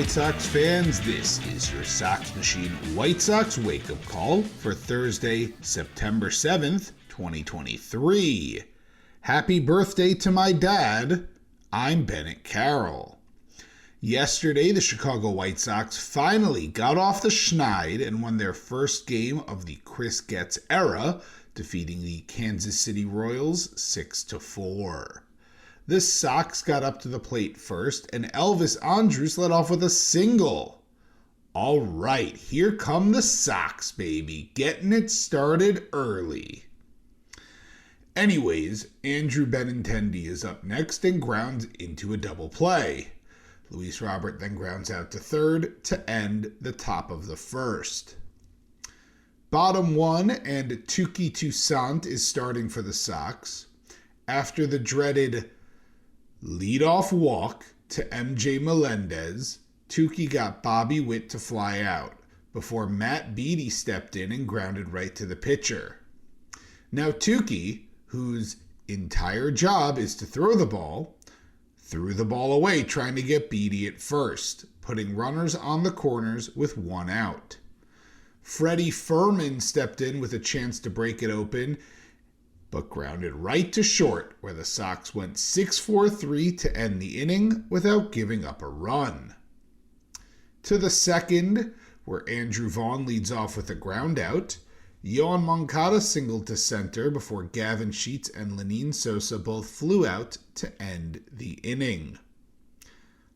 White Sox fans, this is your Sox Machine White Sox wake-up call for Thursday, September 7th, 2023. Happy birthday to my dad. I'm Bennett Carroll. Yesterday, the Chicago White Sox finally got off the schneid and won their first game of the Chris Getz era, defeating the Kansas City Royals 6-4. The Sox got up to the plate first, and Elvis Andrus led off with a single. All right, here come the Sox, baby, getting it started early. Anyways, Andrew Benintendi is up next and grounds into a double play. Luis Robert then grounds out to third to end the top of the first. Bottom one and Touki Toussaint is starting for the Sox. After the dreaded leadoff walk to MJ Melendez, Touki got Bobby Witt to fly out before Matt Beattie stepped in and grounded right to the pitcher. Now Touki, whose entire job is to throw the ball, threw the ball away trying to get Beattie at first, putting runners on the corners with one out. Freddie Furman stepped in with a chance to break it open, but grounded right to short, where the Sox went 6-4-3 to end the inning without giving up a run. To the second, where Andrew Vaughn leads off with a ground out, Yoan Moncada singled to center before Gavin Sheets and Lenyn Sosa both flew out to end the inning.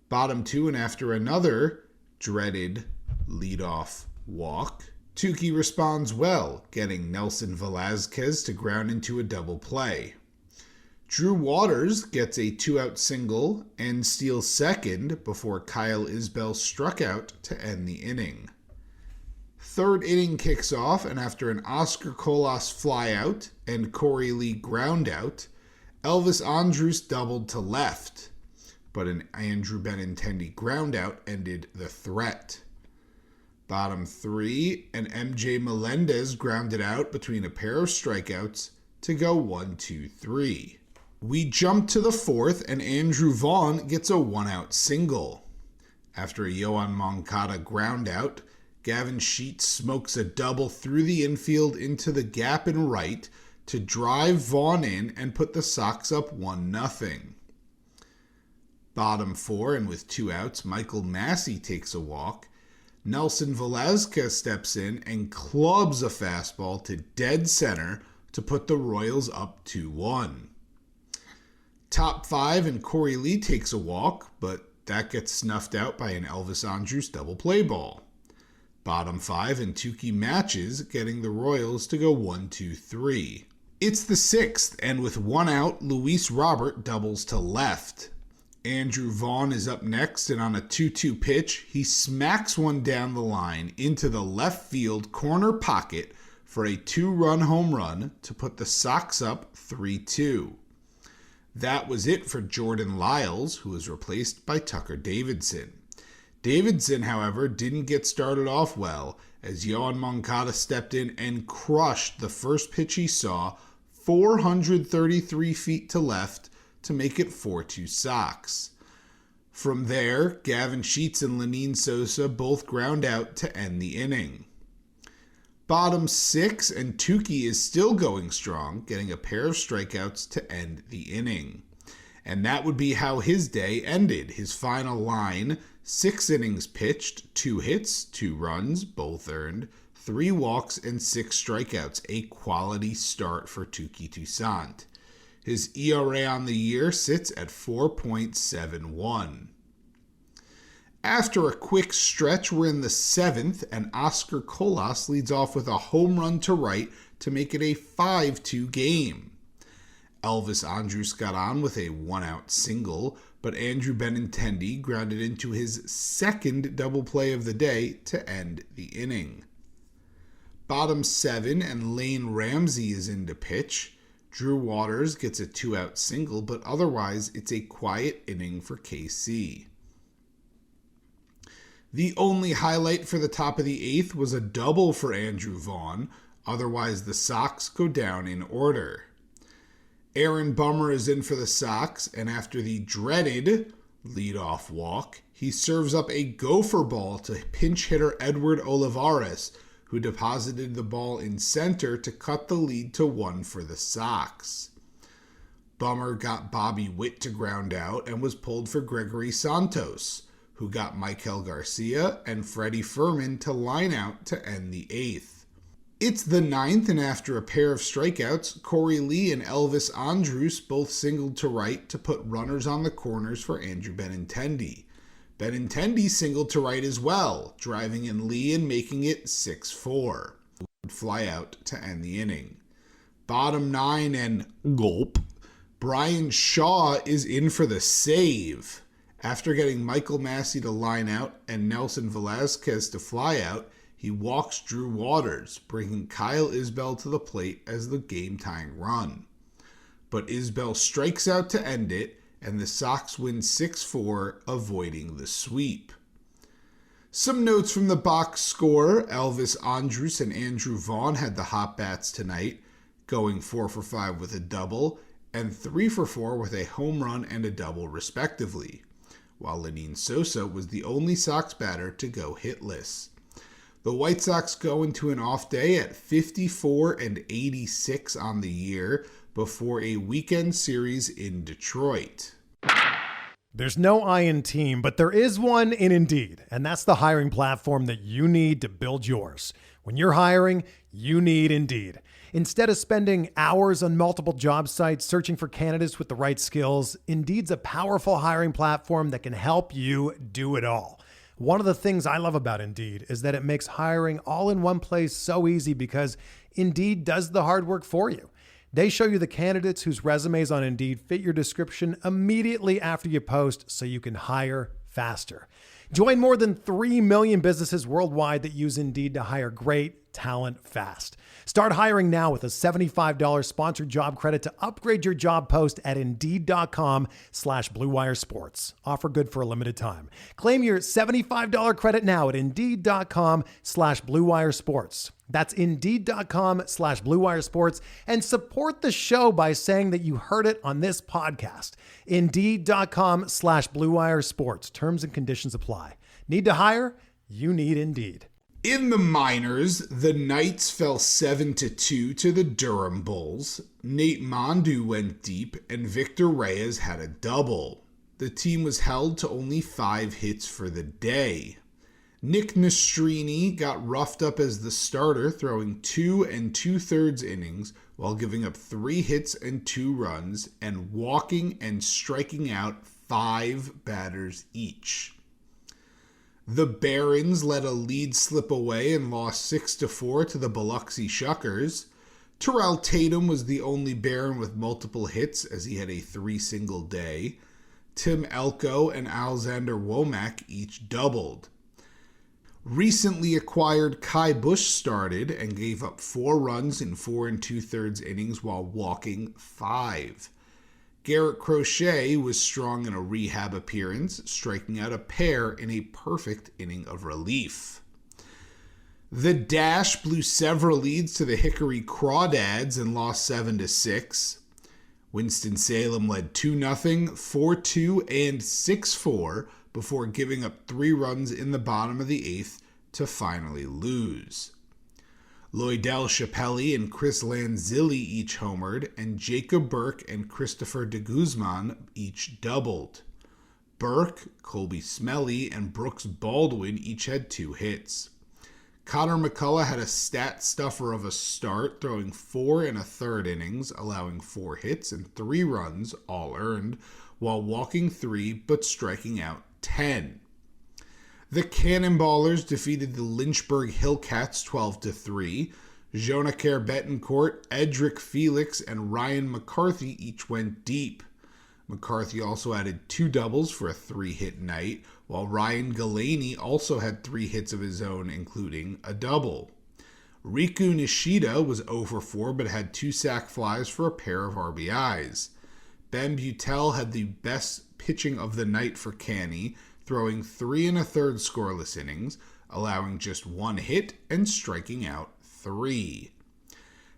Bottom two, and after another dreaded leadoff walk, Touki responds well, getting Nelson Velazquez to ground into a double play. Drew Waters gets a two-out single and steals second before Kyle Isbell struck out to end the inning. Third inning kicks off, and after an Oscar Colas flyout and Corey Lee groundout, Elvis Andrus doubled to left, but an Andrew Benintendi groundout ended the threat. Bottom three, and MJ Melendez grounded out between a pair of strikeouts to go 1-2-3. We jump to the fourth, and Andrew Vaughn gets a one-out single. After a Yoan Moncada groundout, Gavin Sheets smokes a double through the infield into the gap in right to drive Vaughn in and put the Sox up 1-0. Bottom four, and with two outs, Michael Massey takes a walk. Nelson Velazquez steps in and clubs a fastball to dead center to put the Royals up 2-1. Top five, and Corey Lee takes a walk, but that gets snuffed out by an Elvis Andrus double play ball. Bottom five, and Touki matches, getting the Royals to go 1-2-3. It's the sixth, and with one out, Luis Robert doubles to left. Andrew Vaughn is up next, and on a 2-2 pitch, he smacks one down the line into the left field corner pocket for a two-run home run to put the Sox up 3-2. That was it for Jordan Lyles, who was replaced by Tucker Davidson. Davidson, however, didn't get started off well, as Yoan Moncada stepped in and crushed the first pitch he saw 433 feet to left to make it 4-2 Sox. From there, Gavin Sheets and Lenyn Sosa both ground out to end the inning. Bottom six, and Touki is still going strong, getting a pair of strikeouts to end the inning. And that would be how his day ended. His final line, 6 innings pitched, 2 hits, 2 runs, both earned, 3 walks, and 6 strikeouts. A quality start for Touki Toussaint. His ERA on the year sits at 4.71. After a quick stretch, we're in the seventh, and Oscar Colas leads off with a home run to right to make it a 5-2 game. Elvis Andrus got on with a one-out single, but Andrew Benintendi grounded into his second double play of the day to end the inning. Bottom seven, and Lane Ramsey is in to pitch. Drew Waters gets a two-out single, but otherwise it's a quiet inning for KC. The only highlight for the top of the eighth was a double for Andrew Vaughn. Otherwise, the Sox go down in order. Aaron Bummer is in for the Sox, and after the dreaded Leadoff walk. He serves up a gopher ball to pinch hitter Edward Olivares, who deposited the ball in center to cut the lead to 1 for the Sox. Bummer got Bobby Witt to ground out and was pulled for Gregory Santos, who got Michael Garcia and Freddie Furman to line out to end the 8th. It's the 9th, and after a pair of strikeouts, Corey Lee and Elvis Andrus both singled to right to put runners on the corners for Andrew Benintendi. Benintendi singled to right as well, driving in Lee and making it 6-4. Would fly out to end the inning. Bottom 9 and gulp. Brian Shaw is in for the save. After getting Michael Massey to line out and Nelson Velasquez to fly out, he walks Drew Waters, bringing Kyle Isbell to the plate as the game-tying run. But Isbell strikes out to end it, and the Sox win 6-4, avoiding the sweep. Some notes from the box score. Elvis Andrus and Andrew Vaughn had the hot bats tonight, going 4 for 5 with a double, and 3 for 4 with a home run and a double respectively, while Lenyn Sosa was the only Sox batter to go hitless. The White Sox go into an off day at 54-86 on the year before a weekend series in Detroit. There's no I in team, but there is one in Indeed, and that's the hiring platform that you need to build yours. When you're hiring, you need Indeed. Instead of spending hours on multiple job sites searching for candidates with the right skills, Indeed's a powerful hiring platform that can help you do it all. One of the things I love about Indeed is that it makes hiring all in one place so easy because Indeed does the hard work for you. They show you the candidates whose resumes on Indeed fit your description immediately after you post so you can hire faster. Join more than 3 million businesses worldwide that use Indeed to hire great talent fast. Start hiring now with a $75 sponsored job credit to upgrade your job post at Indeed.com/Blue Wire Sports. Offer good for a limited time. Claim your $75 credit now at Indeed.com/Blue Wire Sports. That's Indeed.com/Blue Wire Sports, and support the show by saying that you heard it on this podcast. Indeed.com/Blue Wire Sports. Terms and conditions apply. Need to hire? You need Indeed. In the minors, the Knights fell 7-2 to the Durham Bulls. Nate Mondu went deep, and Victor Reyes had a double. The team was held to only 5 hits for the day. Nick Nastrini got roughed up as the starter, throwing 2 2/3 innings while giving up 3 hits and 2 runs and walking and striking out 5 batters each. The Barons let a lead slip away and lost 6-4 to the Biloxi Shuckers. Terrell Tatum was the only Baron with multiple hits as he had a 3-single day. Tim Elko and Alexander Womack each doubled. Recently acquired Kai Bush started and gave up 4 runs in 4 2/3 innings while walking 5. Garrett Crochet was strong in a rehab appearance, striking out a pair in a perfect inning of relief. The Dash blew several leads to the Hickory Crawdads and lost 7-6. Winston-Salem led 2-0, 4-2, and 6-4 before giving up 3 runs in the bottom of the 8th to finally lose. Lloydell Chappelli and Chris Lanzilli each homered, and Jacob Burke and Christopher de Guzman each doubled. Burke, Colby Smelly, and Brooks Baldwin each had 2 hits. Connor McCullough had a stat stuffer of a start, throwing 4 1/3 innings, allowing 4 hits and 3 runs, all earned, while walking 3 but striking out 10. The Cannonballers defeated the Lynchburg Hillcats 12-3. Jonacare Betancourt, Edric Felix, and Ryan McCarthy each went deep. McCarthy also added 2 doubles for a 3-hit night, while Ryan Galaney also had 3 hits of his own, including a double. Riku Nishida was 0 for 4 but had 2 sac flies for a pair of RBIs. Ben Butel had the best pitching of the night for Canny, throwing 3 1/3 scoreless innings, allowing just 1 hit and striking out 3.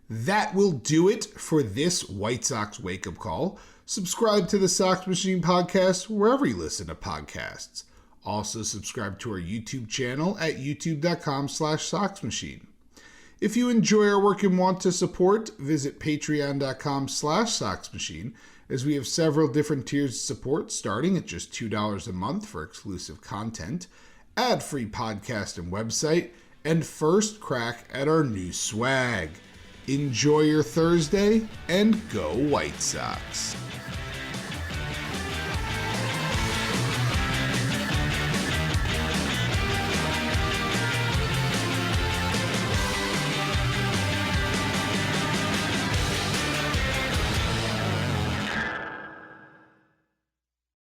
That will do it for this White Sox wake-up call. Subscribe to the Sox Machine podcast wherever you listen to podcasts. Also subscribe to our YouTube channel at youtube.com/SoxMachine. If you enjoy our work and want to support, visit patreon.com/SoxMachine, as we have several different tiers of support starting at just $2 a month for exclusive content, ad-free podcast and website, and first crack at our new swag. Enjoy your Thursday, and go White Sox.